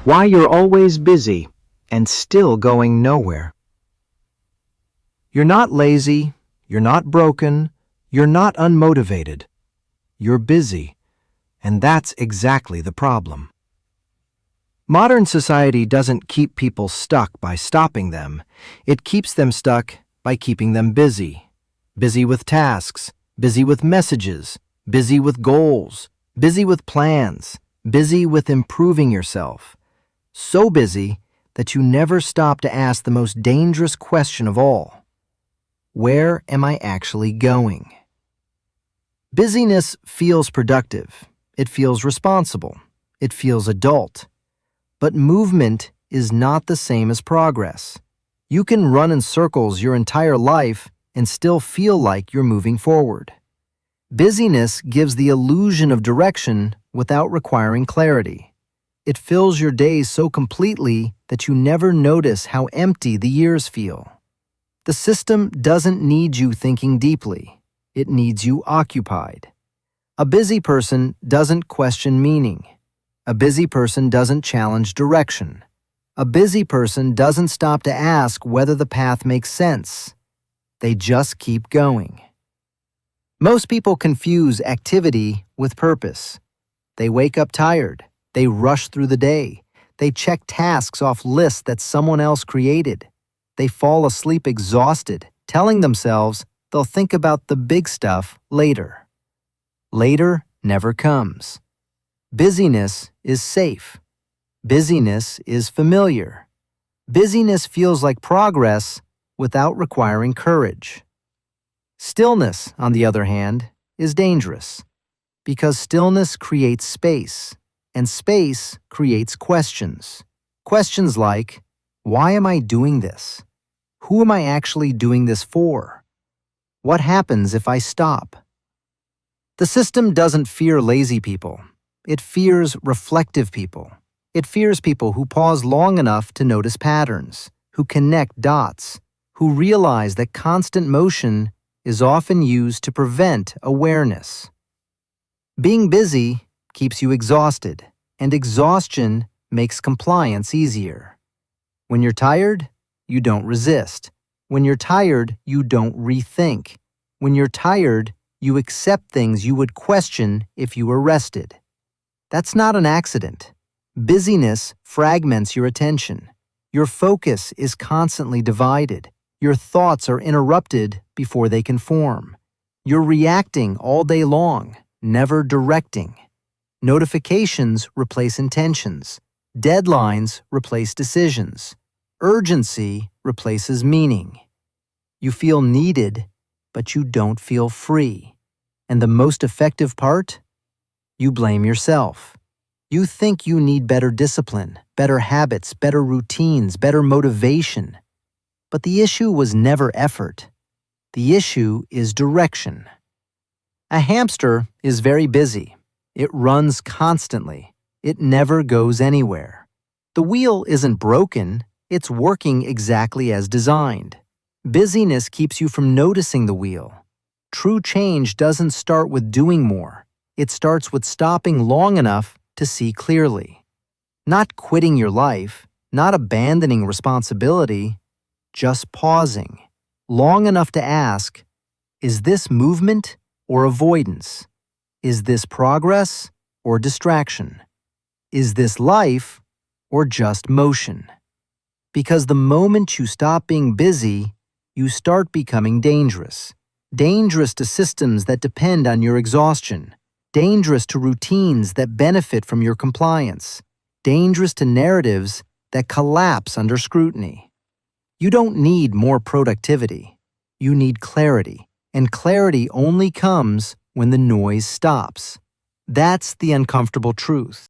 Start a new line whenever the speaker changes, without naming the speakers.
Why you're always busy and still going nowhere. You're not lazy, you're not broken, you're not unmotivated. You're busy, and that's exactly the problem. Modern society doesn't keep people stuck by stopping them. It keeps them stuck by keeping them busy. Busy with tasks, busy with messages, busy with goals, busy with plans, busy with improving yourself. So busy that you never stop to ask the most dangerous question of all. Where am I actually going? Busyness feels productive. It feels responsible. It feels adult. But movement is not the same as progress. You can run in circles your entire life and still feel like you're moving forward. Busyness gives the illusion of direction without requiring clarity. It fills your days so completely that you never notice how empty the years feel. The system doesn't need you thinking deeply. It needs you occupied. A busy person doesn't question meaning. A busy person doesn't challenge direction. A busy person doesn't stop to ask whether the path makes sense. They just keep going. Most people confuse activity with purpose. They wake up tired. They rush through the day. They check tasks off lists that someone else created. They fall asleep exhausted, telling themselves they'll think about the big stuff later. Later never comes. Busyness is safe. Busyness is familiar. Busyness feels like progress without requiring courage. Stillness, on the other hand, is dangerous because stillness creates space, and space creates questions. Questions like, why am I doing this? Who am I actually doing this for? What happens if I stop? The system doesn't fear lazy people. It fears reflective people. It fears people who pause long enough to notice patterns, who connect dots, who realize that constant motion is often used to prevent awareness. Being busy keeps you exhausted, and exhaustion makes compliance easier. When you're tired, you don't resist. When you're tired, you don't rethink. When you're tired, you accept things you would question if you were rested. That's not an accident. Busyness fragments your attention. Your focus is constantly divided. Your thoughts are interrupted before they can form. You're reacting all day long, never directing. Notifications replace intentions. Deadlines replace decisions. Urgency replaces meaning. You feel needed, but you don't feel free. And the most effective part? You blame yourself. You think you need better discipline, better habits, better routines, better motivation. But the issue was never effort. The issue is direction. A hamster is very busy. It runs constantly. It never goes anywhere. The wheel isn't broken. It's working exactly as designed. Busyness keeps you from noticing the wheel. True change doesn't start with doing more. It starts with stopping long enough to see clearly. Not quitting your life, not abandoning responsibility, just pausing long enough to ask, is this movement or avoidance? Is this progress or distraction? Is this life or just motion? Because the moment you stop being busy, you start becoming dangerous. Dangerous to systems that depend on your exhaustion. Dangerous to routines that benefit from your compliance. Dangerous to narratives that collapse under scrutiny. You don't need more productivity. You need clarity. And clarity only comes when the noise stops. That's the uncomfortable truth.